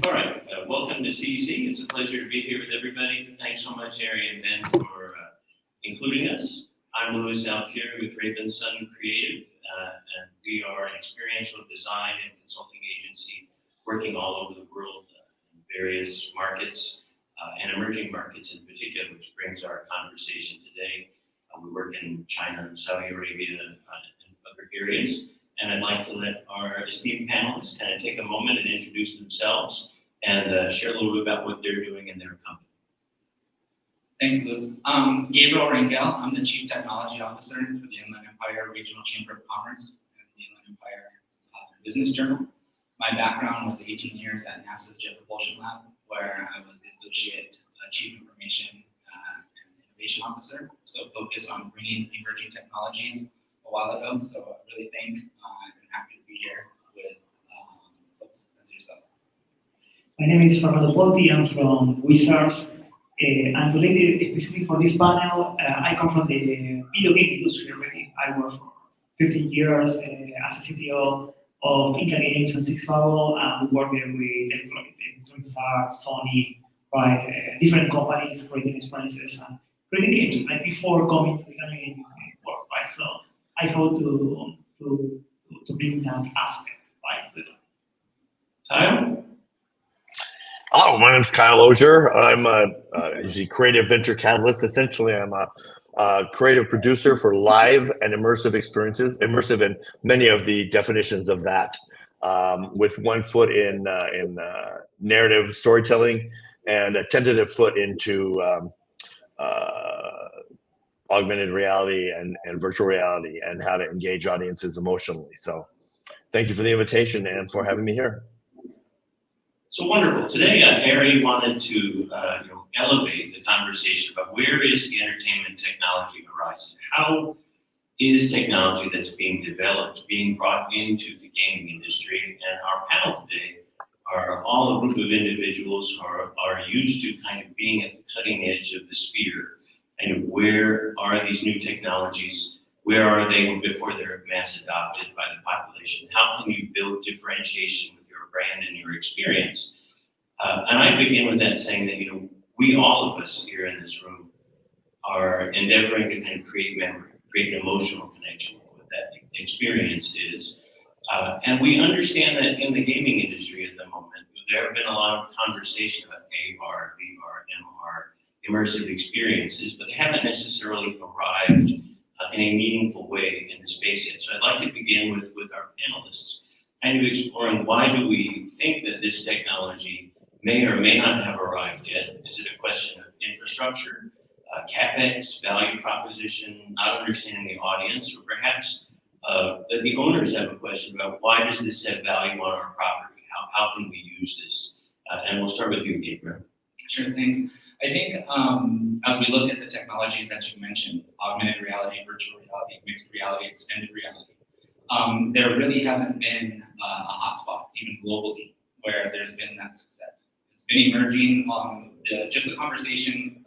All right, welcome to CEC. It's a pleasure to be here with everybody. Thanks so much, Ari and Ben, for including us. I'm Louis Alfieri with Raven Sun Creative, and we are an experiential design and consulting agency working all over the world in various markets and emerging markets in particular, which brings our conversation today. We work in China, Saudi Arabia, and other areas. And I'd like to let our esteemed panelists kind of take a moment and introduce themselves and share a little bit about what they're doing in their company. Thanks, Liz. Gabriel Rangel, I'm the Chief Technology Officer for the Inland Empire Regional Chamber of Commerce and the Inland Empire Business Journal. My background was 18 years at NASA's Jet Propulsion Lab, where I was the Associate Chief Information and Innovation Officer, so focused on bringing emerging technologies a while ago. So I really think I'm happy to be here with folks as yourself. My name is Fernando Ponti. I'm from Wizards. And related specifically for this panel, I come from the video game industry already. I worked for 15 years as a CTO of Inca Games and Six Fable, and we worked there with Electronic Arts, Sony, right, different companies creating experiences and creating games, like before coming to the gaming world, right? So I hope to bring that aspect, right? Kyle? Hello, my name is Kyle Osier. I'm a creative venture catalyst. Essentially, I'm a creative producer for live and immersive experiences, immersive in many of the definitions of that, with one foot in narrative storytelling and a tentative foot into augmented reality and virtual reality and how to engage audiences emotionally. So thank you for the invitation and for having me here. So wonderful. Today, Ari wanted to elevate the conversation about where is the entertainment technology horizon? How is technology that's being developed being brought into the gaming industry? And our panel today are all a group of individuals who are used to kind of being at the cutting edge of the sphere. And where are these new technologies? Where are they before they're mass adopted by the population? How can you build differentiation with your brand and your experience? And I begin with that saying that, we, all of us here in this room, are endeavoring to kind of create memory, create an emotional connection with what that experience is. And we understand that in the gaming industry at the moment, there have been a lot of conversation about AR, VR, MR, immersive experiences, but they haven't necessarily arrived in a meaningful way in the space yet. So I'd like to begin with our panelists, kind of exploring why do we think that this technology may or may not have arrived yet? Is it a question of infrastructure, CapEx, value proposition, not understanding the audience, or perhaps that the owners have a question about why does this have value on our property? How can we use this? And we'll start with you, Gabriel. Sure, thanks. I think as we look at the technologies that you mentioned, augmented reality, virtual reality, mixed reality, extended reality, there really hasn't been a hotspot, even globally, where there's been that success. It's been emerging. Just the conversation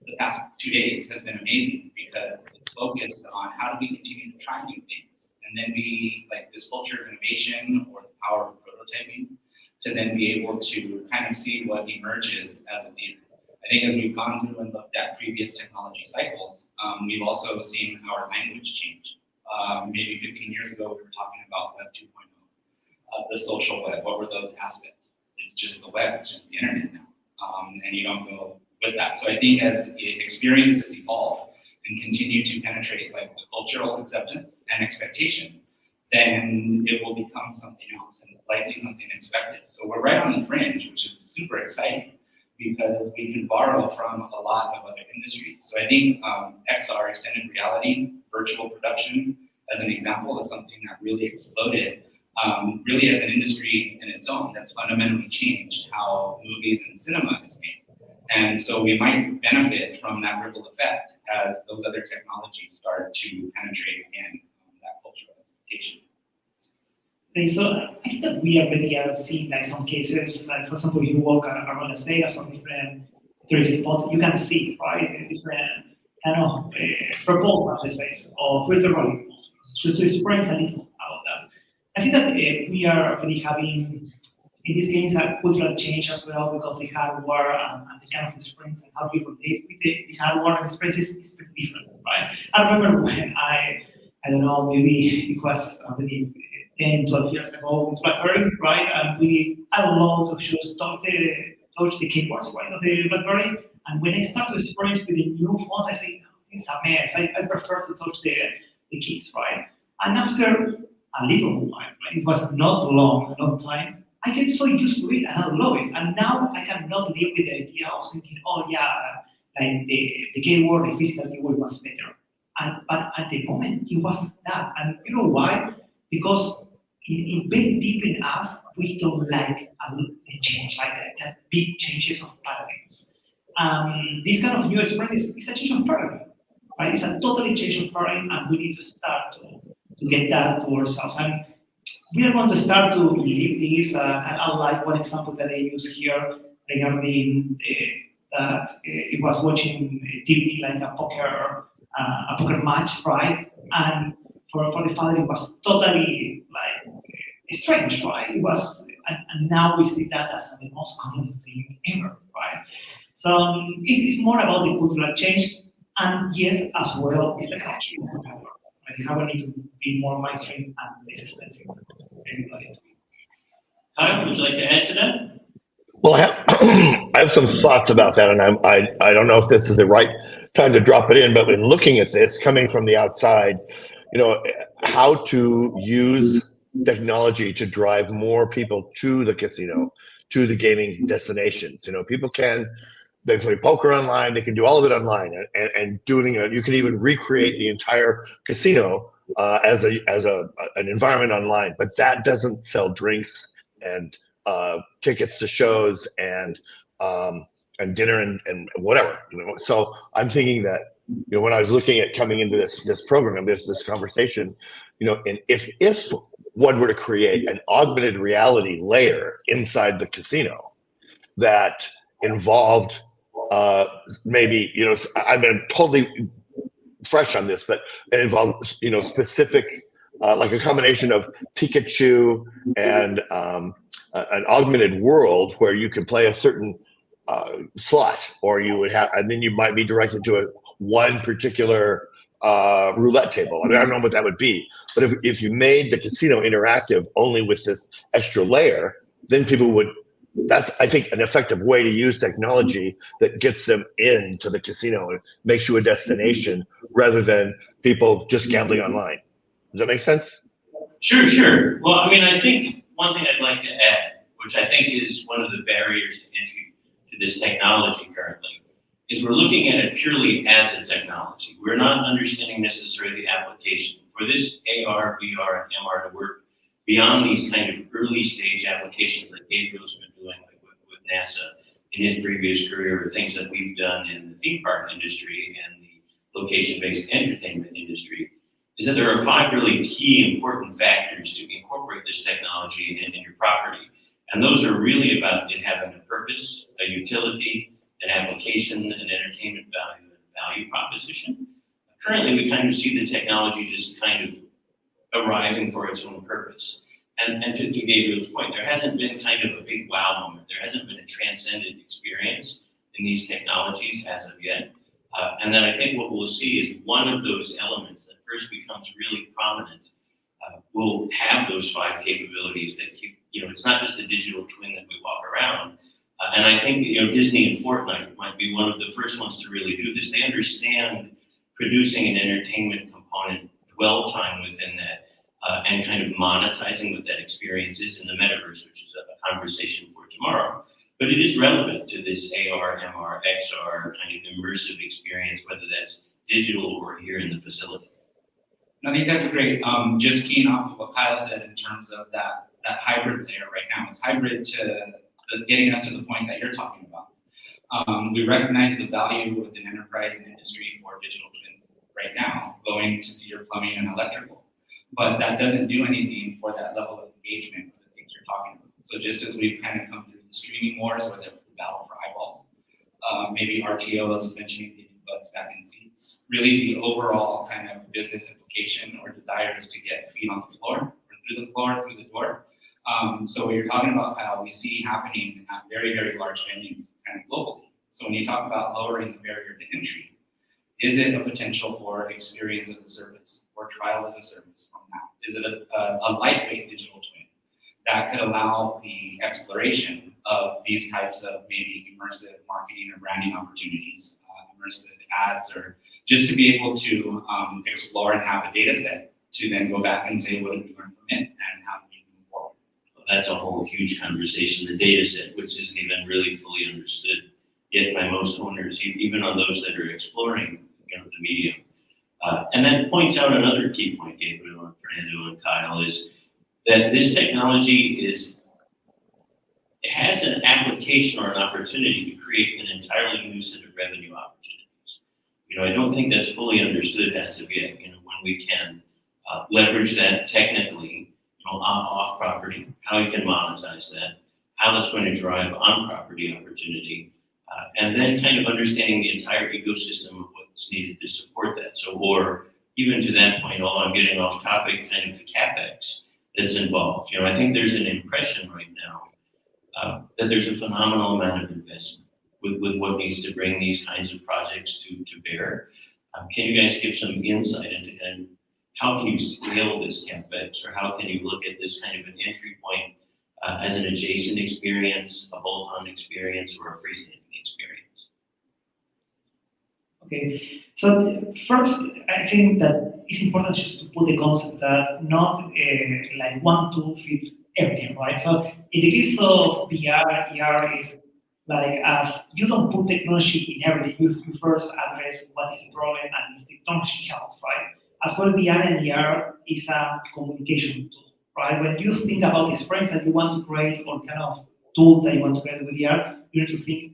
the past 2 days has been amazing because it's focused on how do we continue to try new things, and then be like this culture of innovation or the power of prototyping to then be able to kind of see what emerges as a leader. I think as we've gone through and looked at previous technology cycles, we've also seen our language change. Maybe 15 years ago, we were talking about Web 2.0, the social web. What were those aspects? It's just the web, it's just the internet now. And you don't go with that. So I think as experiences evolve and continue to penetrate like the cultural acceptance and expectation, then it will become something else and likely something expected. So we're right on the fringe, which is super exciting because we can borrow from a lot of other industries. So I think XR, extended reality, virtual production, as an example, is something that really exploded, really as an industry in its own that's fundamentally changed how movies and cinema is made. And so we might benefit from that ripple effect as those other technologies start to penetrate again that cultural expectation. Okay, so I think that we already have seen like some cases, like for example, you walk around Las Vegas or different tourist spots, you can see, right, different kind of proposals, let's say, of virtual reality, just to explain a little about that. I think that we are already having In this case, a cultural change as well because the hardware and the kind of experience and how we relate with the hardware and experiences is pretty different, right? I remember when I don't know, maybe it was already 10, 12 years ago with BlackBerry, right? And I don't know to just touch the keyboards, right, of the BlackBerry. And when I start to experience with the new phones, I say, oh, this is a mess. I prefer to touch the keys, right? And after a little while, right, it was not a long time, I get so used to it and I love it. And now I cannot live with the idea of thinking, oh yeah, like the keyboard, the physical keyboard was better. But at the moment, it was that. And you know why? Because in very deep in us, we don't like the change, like that big changes of paradigms. This kind of new experience is a change of paradigm, right? It's a totally change of paradigm, and we need to start to get that to ourselves. And we are going to start to live this. And I like one example that I use here regarding that it was watching TV like a poker match, right? And for the father, it was totally like strange, right? It was, and now we see that as the most common thing ever, right? So it's more about the cultural change, and yes, as well, it's the culture. The hardware need to be more mainstream and less expensive. Kyle, would you like to add to that? Well, I have some thoughts about that, and I don't know if this is the right time to drop it in, but in looking at this, coming from the outside, how to use technology to drive more people to the casino, to the gaming destinations. People they play poker online, they can do all of it online, and doing it, you can even recreate the entire casino as an environment online, but that doesn't sell drinks and tickets to shows and dinner and whatever. So I'm thinking that when I was looking at coming into this program, this conversation, and if one were to create an augmented reality layer inside the casino that involved maybe I've been totally fresh on this, but it involved specific like a combination of Pikachu and an augmented world where you could play a certain slot, or you would have, and then you might be directed to one particular roulette table. I don't know what that would be, but if you made the casino interactive only with this extra layer, then people would. That's, I think, an effective way to use technology that gets them into the casino and makes you a destination rather than people just gambling online. Does that make sense? Sure. Well, I think one thing I'd like to add, which I think is one of the barriers to entry to this technology currently, is we're looking at it purely as a technology. We're not understanding necessarily the application. For this AR, VR, and MR to work beyond these kind of early stage applications that Gabriel's been doing with NASA in his previous career, or things that we've done in the theme park industry and the location-based entertainment industry, is that there are 5 really key important factors to incorporate this technology in your property. And those are really about it having a purpose, a utility, an application, an entertainment value, and a value proposition. Currently, we kind of see the technology just kind of arriving for its own purpose. And to Gabriel's point, there hasn't been kind of a big wow moment. There hasn't been a transcendent experience in these technologies as of yet. And then I think what we'll see is one of those elements that first becomes really prominent will have those 5 capabilities that keep, it's not just a digital twin that we walk around. And I think, Disney and Fortnite might be one of the first ones to really do this. They understand producing an entertainment component, dwell time within that, and kind of monetizing what that experience is in the metaverse, which is a conversation for tomorrow. But it is relevant to this AR, MR, XR kind of immersive experience, whether that's digital or here in the facility. I think that's great. Just keying off of what Kyle said in terms of that hybrid layer right now. It's hybrid to getting us to the point that you're talking about. We recognize the value within enterprise and industry for digital twins right now, going to see your plumbing and electrical. But that doesn't do anything for that level of engagement for the things you're talking about. So just as we've kind of come through the streaming wars, where there was the battle for eyeballs, maybe RTO was mentioning getting butts back in seats. Really, the overall kind of business implication or desire is to get feet on the floor, or through the floor, through the door. So what you're talking about, Kyle, we see happening at very, very large venues kind of globally. So when you talk about lowering the barrier to entry, is it a potential for experience as a service or trial as a service from now? Is it a lightweight digital twin that could allow the exploration of these types of maybe immersive marketing or branding opportunities, immersive ads, or just to be able to explore and have a data set to then go back and say, what did we learn from it and how do we move forward? Well, that's a whole huge conversation, the data set, which isn't even really fully understood yet by most owners, even on those that are exploring, the medium. And that points out another key point, Gabriel and Fernando and Kyle, is that this technology has an application or an opportunity to create an entirely new set of revenue opportunities. I don't think that's fully understood as of yet. When we can leverage that technically, off property, how you can monetize that, how that's going to drive on property opportunity, and then kind of understanding the entire ecosystem of what's needed to support that. So, or even to that point, although I'm getting off topic, kind of the CapEx that's involved. I think there's an impression right now that there's a phenomenal amount of investment with what needs to bring these kinds of projects to bear. Can you guys give some insight into and how can you scale this CapEx, or how can you look at this kind of an entry point as an adjacent experience, a bolt-on experience, or a freestanding experience? Okay, so first, I think that it's important just to put the concept that not like one tool fits everything, right? So in the case of VR, ER is like as you don't put technology in everything, you first address what is the problem and if technology helps, right? As well, VR and ER is a communication tool, right? When you think about the experience that you want to create or kind of tools that you want to create with ER, you need to think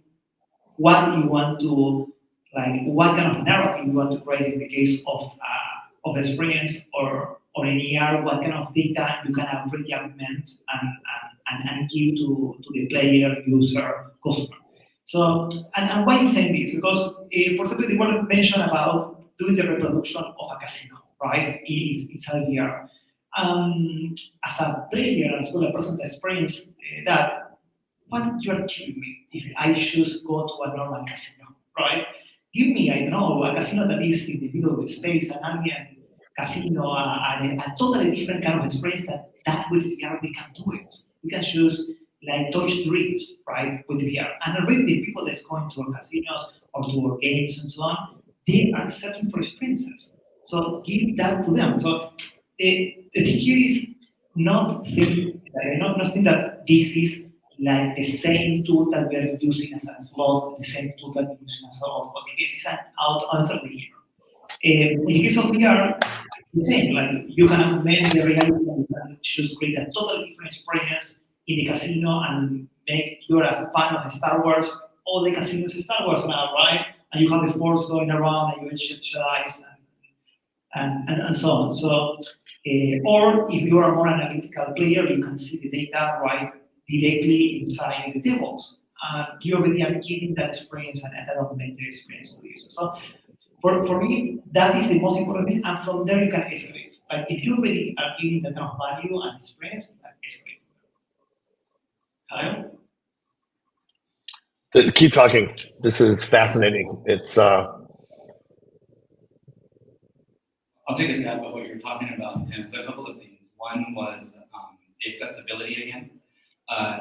what you want to, like what kind of narrative you want to create in the case of experience or in ER, what kind of data you can really augment and give to the player, user, customer. So, and why I'm saying this? Because, for example, the word mentioned about doing the reproduction of a casino, right? Inside VR. As a player, as well a person that experience that, what you are telling me if I choose go to a normal casino, right? Give me, I don't know, a casino that is in the middle of space, an alien casino, a totally different kind of experience that with VR we can do it. We can choose like touch dreams, right, with VR. And already the people that's going to our casinos or to our games and so on, they are searching for experiences. So give that to them. So the thing here is not think that this is like the same tool that we are using as a slot, the same tool that we're using as a slot. It's an out of the year. In the case of VR, the same, like you can augment the reality and you can choose create a totally different experience in the casino and make you're a fan of Star Wars. All the casinos is Star Wars now, right? And you have the force going around and you Jedi's and so on. So, or if you are more analytical player, you can see the data right directly inside the tables. You already are giving that experience and that augmented experience to the user. So for me, that is the most important thing. And from there, you can escalate. Like if you really are giving that kind of value and experience, you can escalate. Kyle? Keep talking. This is fascinating. It's I'll take a stab at what you're talking about, and it's a couple of things. One was the accessibility again,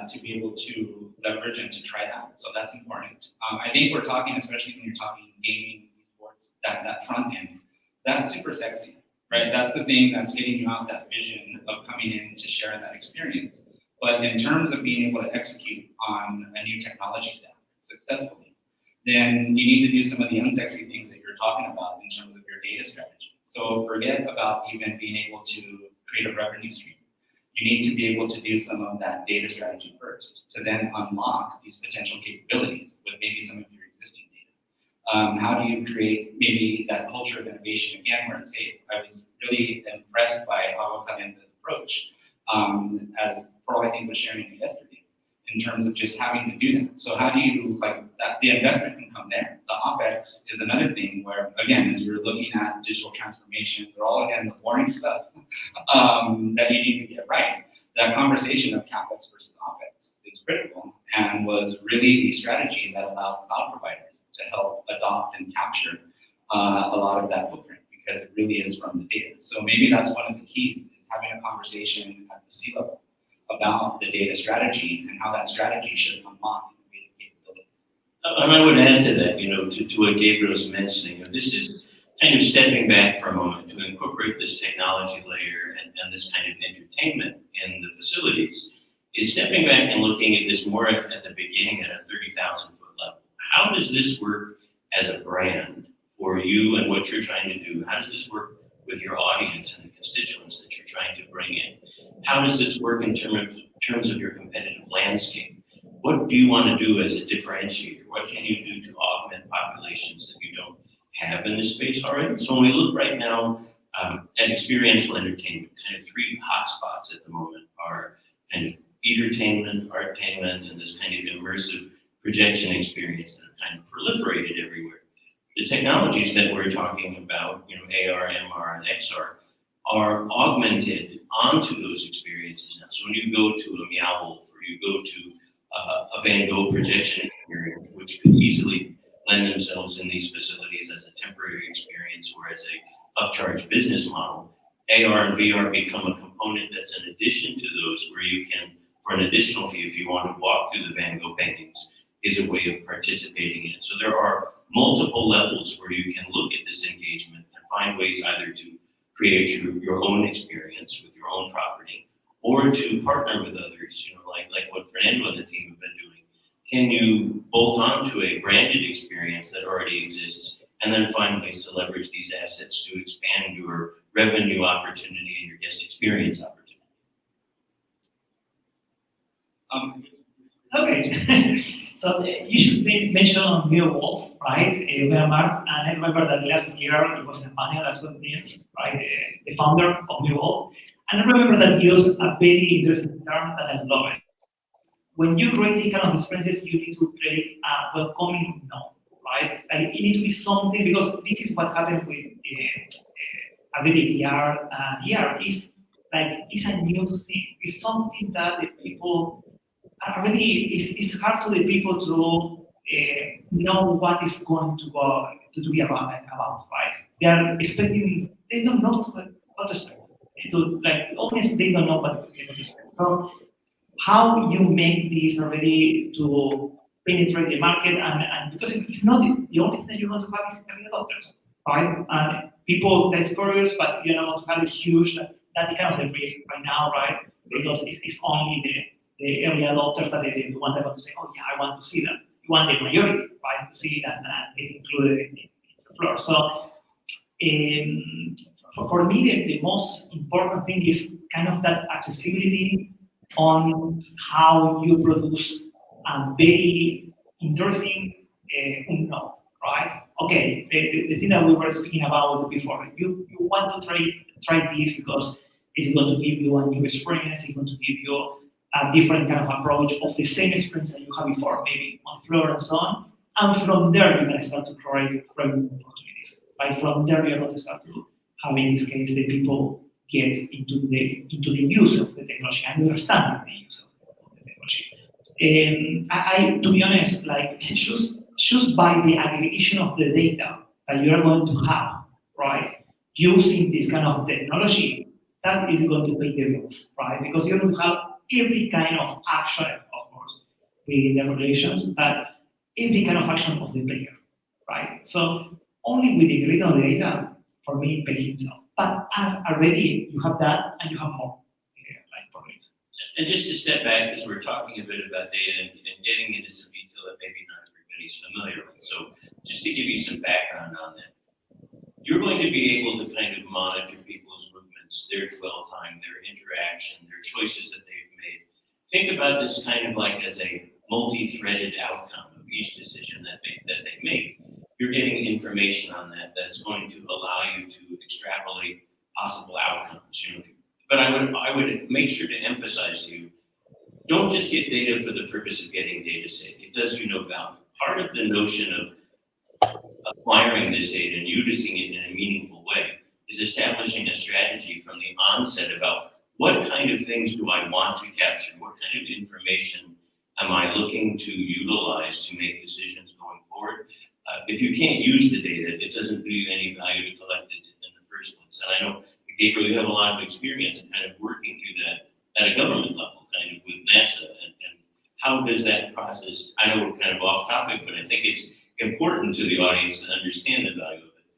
to be able to leverage and to try that. So that's important. I think we're talking, especially when you're talking gaming, esports, that front end, that's super sexy, right? That's the thing that's getting you out that vision of coming in to share that experience. But in terms of being able to execute on a new technology stack successfully, then you need to do some of the unsexy things that you're talking about in terms of your data strategy. So forget about even being able to create a revenue stream. You need to be able to do some of that data strategy first to then unlock these potential capabilities with maybe some of your existing data. How do you create maybe that culture of innovation again where it's safe? I was really impressed by Agua Caliente's approach, as Pearl I think was sharing yesterday, in terms of just having to do that. So how do you, like, that the investment can come there. The OpEx is another thing where, again, as you're looking at digital transformation, they're all, again, the boring stuff that you need to get right. that conversation of CapEx versus OpEx is critical and was really the strategy that allowed cloud providers to help adopt and capture a lot of that footprint because it really is from the data. So maybe that's one of the keys is having a conversation at the C-level about the data strategy and how that strategy should unlock innovative capabilities. And I would add to that, to what Gabriel was mentioning, this is kind of stepping back for a moment to incorporate this technology layer and this kind of entertainment in the facilities, is stepping back and looking at this more at the beginning at a 30,000 foot level. How does this work as a brand for you and what you're trying to do? How does this work with your audience and the constituents that you're trying to bring in? How does this work in terms of your competitive landscape? What do you want to do as a differentiator? What can you do to augment populations that you don't have in this space already? So when we look right now at experiential entertainment, kind of three hotspots at the moment are kind of entertainment, artainment, and this kind of immersive projection experience that have kind of proliferated everywhere. The technologies that we're talking about, AR, MR, and XR, are augmented onto those experiences now. So when you go to a Meow Wolf or you go to a Van Gogh projection experience, which could easily lend themselves in these facilities as a temporary experience or as a upcharge business model, AR and VR become a component that's in addition to those where you can, for an additional fee, if you want to walk through the Van Gogh paintings, is a way of participating in it. So there are multiple levels where you can look at this engagement and find ways either to create your own experience with your own property or to partner with others, like what Fernando and the team have been doing. Can you bolt onto a branded experience that already exists and then find ways to leverage these assets to expand your revenue opportunity and your guest experience opportunity? Okay. So you should mention Miro Wolf, right? Myanmar, and I remember that last year it was in a panel as well, Nils, right? The founder of Miro Wolf. And I remember that he used a very interesting term that I love it. When you create these kind of experiences, you need to create a welcoming no, right? Like it need to be something, because this is what happened with VR and ER. It's a new thing. It's something that the people already, it's hard to the people to know what is going to be about, right? They are expecting, they don't know what to expect. Honestly, they don't know what to expect. So how you make this already to penetrate the market, and because if not, the only thing that you're going to have is early adopters, right? And people that's curious, but you're not going to have a huge, that's kind of the risk right now, right? Because it's only the early adopters that they the ones that want to say, oh yeah, I want to see that. You want the majority, right, to see that get included in the floor. So for me, the most important thing is kind of that accessibility on how you produce a very interesting unknown, right? Okay, the thing that we were speaking about before, you want to try this because it's going to give you a new experience, it's going to give you a different kind of approach of the same experience that you had before, maybe on floor and so on. And from there, you can start to create revenue opportunities. Right? From there, you're going to start to have, in this case, the people get into the use of the technology and understand the use of the technology. I to be honest, just by the aggregation of the data that you are going to have, right, using this kind of technology, that is going to pay the bills, right? Because you're going to have every kind of action, of course, within the regulations, but every kind of action of the player, right? So only with the grid of the data, for me, it pays himself. But already you have that and you have more problems. And just to step back, because we're talking a bit about data and getting into some detail that maybe not everybody's familiar with. So just to give you some background on that, you're going to be able to kind of monitor people's movements, their dwell time, their interaction, their choices that they've made. Think about this kind of like as a multi-threaded outcome of each decision that they make. You're getting information on that that's going to allow you to extrapolate possible outcomes. But I would make sure to emphasize to you, don't just get data for the purpose of getting data's sake. It does you no value. Part of the notion of acquiring this data and using it in a meaningful way is establishing a strategy from the onset about what kind of things do I want to capture? What kind of information am I looking to utilize to make decisions going forward? If you can't use the data, it doesn't do you any value to collect it in the first place. And I know, Gabriel, you have a lot of experience in kind of working through that at a government level, kind of with NASA. And how does that process, I know we're kind of off topic, but I think it's important to the audience to understand the value of it.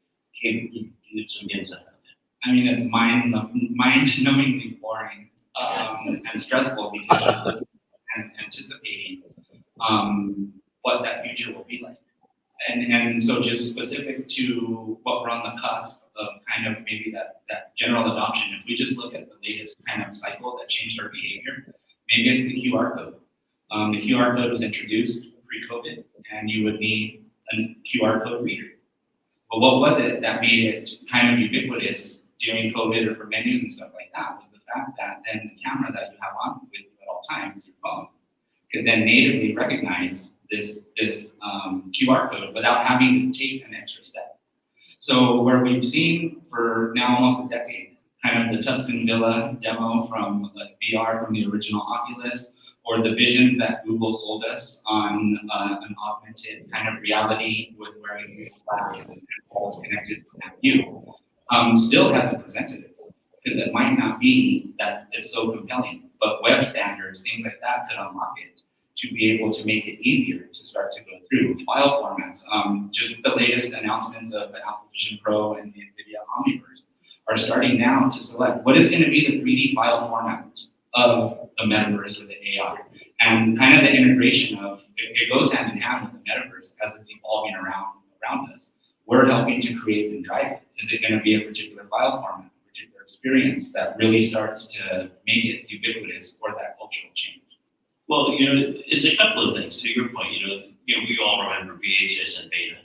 Can you give some insight on that? I mean, it's mind-numbingly boring and stressful because you're looking and anticipating what that future will be like. And so just specific to what we're on the cusp of kind of maybe that general adoption, if we just look at the latest kind of cycle that changed our behavior, maybe it's the QR code. The QR code was introduced pre-COVID, and you would need a QR code reader. But what was it that made it kind of ubiquitous during COVID or for menus and stuff like that was the fact that then the camera that you have on with you at all times, your phone, could then natively recognize this QR code without having to take an extra step. So where we've seen for now almost a decade, kind of the Tuscan Villa demo from VR from the original Oculus, or the vision that Google sold us on an augmented kind of reality with wearing glasses and all connected to that view, still hasn't presented itself because it might not be that it's so compelling, but web standards, things like that could unlock it to be able to make it easier to start to go through file formats. Just the latest announcements of the Apple Vision Pro and the NVIDIA Omniverse are starting now to select what is going to be the 3D file format of the metaverse or the AR. And kind of the integration of, it goes hand in hand with the metaverse as it's evolving around us. We're helping to create and drive it. Is it going to be a particular file format, a particular experience that really starts to make it ubiquitous for that cultural change? Well, it's a couple of things. To your point, we all remember VHS and beta,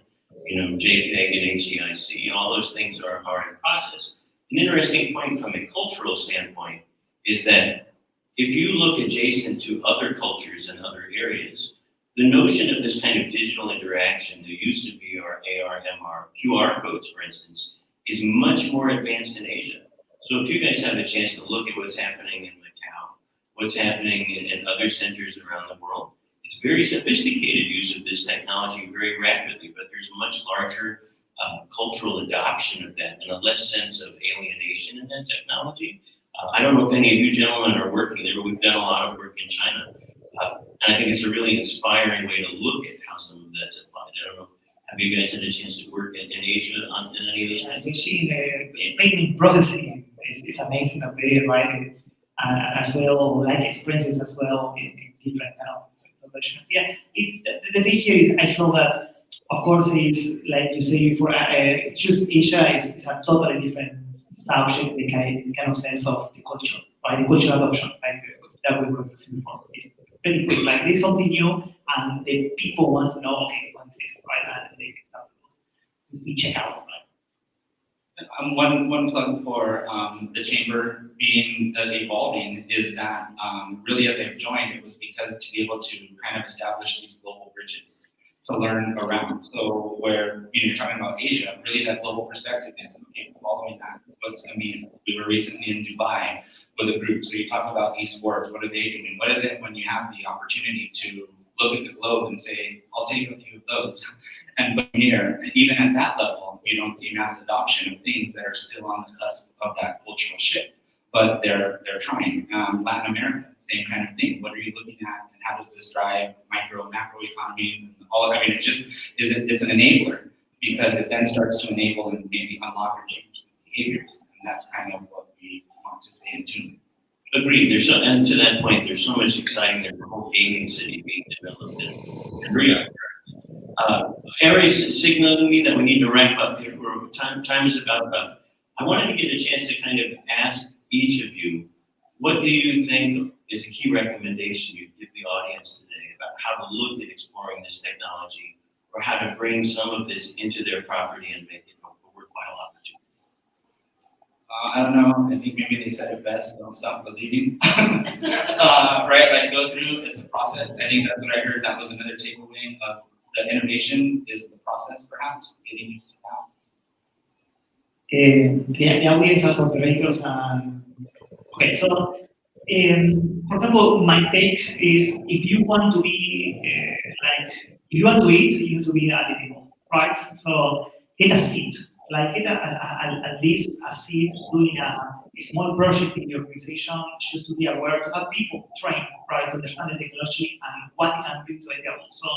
JPEG and HEIC, all those things are in process. An interesting point from a cultural standpoint is that if you look adjacent to other cultures and other areas, the notion of this kind of digital interaction, the use of VR, AR, MR, QR codes, for instance, is much more advanced in Asia. So if you guys have a chance to look at what's happening in Macau, what's happening in other centers around the world, it's very sophisticated use of this technology very rapidly, but there's much larger cultural adoption of that and a less sense of alienation in that technology. I don't know if any of you gentlemen are working there, but we've done a lot of work in China. And I think it's a really inspiring way to look at how some of that's applied. I don't know, have you guys had a chance to work in Asia on any of those Yeah, things? you see the payment processing is amazing up there, right? As well, like experiences as well in different kind of solutions. Yeah, the thing here is I feel that, of course, is like you say before, just Asia is a totally different subject, the kind of sense of the culture, right? The cultural adoption, like that we were discussing before. It's pretty quick, like there's something new, and the people want to know, okay, what is this, right? And they start to check out, right? One plug for the chamber being evolving is that really as I've joined, it was because to be able to kind of establish these global bridges to learn around. So where you're talking about Asia, really that global perspective is okay, following that. What's I mean, we were recently in Dubai with a group. So you talk about esports, what are they doing? What is it when you have the opportunity to look at the globe and say, I'll take a few of those and put them here. And even at that level, you don't see mass adoption of things that are still on the cusp of that cultural shift. But they're trying. Latin America, same kind of thing. What are you looking at, and how does this drive micro, macro economies, and all? I mean, it just it's an enabler because it then starts to enable and maybe unlock or change behaviors, and that's kind of what we want to stay in tune. Agreed. And to that point, there's so much exciting. There's a whole gaming city being developed in Korea. Aries signaling me that we need to wrap up here. Time is about up. I wanted to get a chance to kind of ask each of you, what do you think is a key recommendation you'd give the audience today about how to look at exploring this technology, or how to bring some of this into their property and make it a worthwhile opportunity? I don't know. I think maybe they said it best. Don't stop believing. Right? Like go through. It's a process. I think that's what I heard. That was another takeaway of the innovation is the process, perhaps getting used to that. The audience as operators and Okay, so for example, my take is if you want to be if you want to eat, you need to be at the table, right? So get a seat, like get at least a seat doing a small project in your organization, just to be aware, to have people trained, right, to understand the technology and what it can bring to the table. So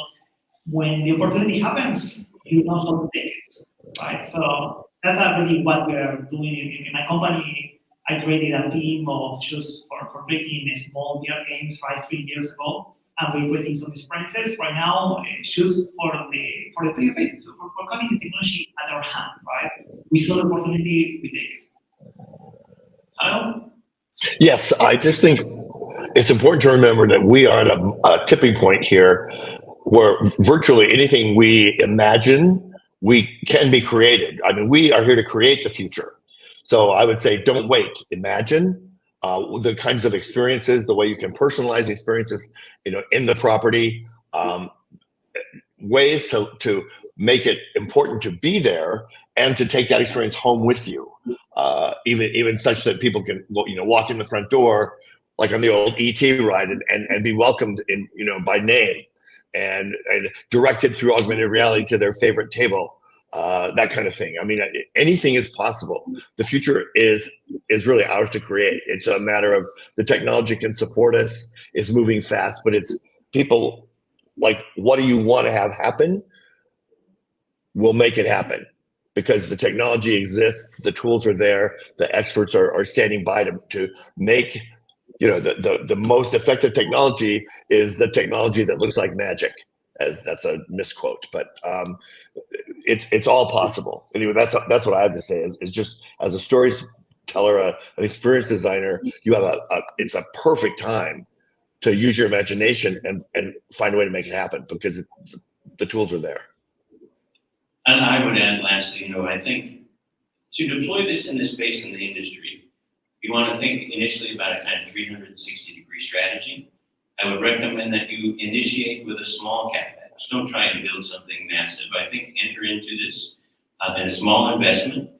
when the opportunity happens, you know how to take it, right? So that's really what we are doing in my company. I created a team of just for creating small VR games, right, 3 years ago, and we're creating some experiences right now, just for the player base, so for having the technology at our hand, right? We saw the opportunity, we take it. Kyle? Yes, I just think it's important to remember that we are at a tipping point here where virtually anything we imagine, we can be created. I mean, we are here to create the future. So I would say, don't wait. Imagine the kinds of experiences, the way you can personalize experiences, in the property, ways to make it important to be there and to take that experience home with you. Even such that people can, walk in the front door, like on the old ET ride, and be welcomed by name, and directed through augmented reality to their favorite table, that kind of thing. I mean, anything is possible. The future is really ours to create. It's a matter of the technology can support us. It's moving fast, but it's people like, what do you want to have happen? We'll make it happen. Because the technology exists, the tools are there, the experts are standing by to make, the most effective technology is the technology that looks like magic, as that's a misquote, but it's all possible. Anyway, that's what I have to say is just as a storyteller, an experience designer, you have it's a perfect time to use your imagination and find a way to make it happen because the tools are there. And I would add lastly, I think to deploy this in the space in the industry, you want to think initially about a kind of 360-degree strategy. I would recommend that you initiate with a small CapEx. Don't try and build something massive. I think enter into this in a small investment.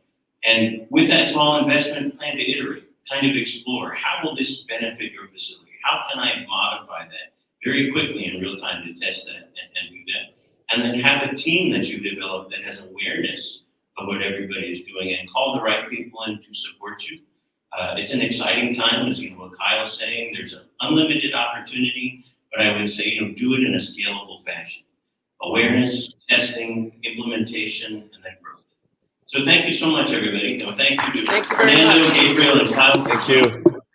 And with that small investment, plan to iterate, kind of explore, how will this benefit your facility? How can I modify that very quickly in real time to test that and do that? And then have a team that you've developed that has awareness of what everybody is doing and call the right people in to support you. It's an exciting time, as what Kyle's saying. There's an unlimited opportunity, but I would say, do it in a scalable fashion. Awareness, testing, implementation, and then growth. So thank you so much, everybody. Thank you to Fernando, Gabriel, and Kyle. Thank you.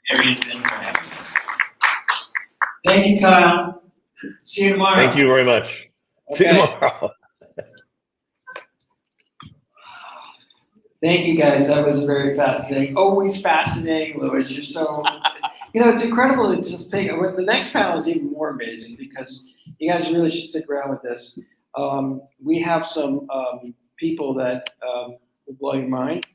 Harry and Ben for having us. Thank you, Kyle. See you tomorrow. Thank you very much. See you tomorrow. Thank you, guys. That was very fascinating. Always fascinating, Louis. You're so, it's incredible to just take. The next panel is even more amazing because you guys really should stick around with this. We have some people that will blow your mind.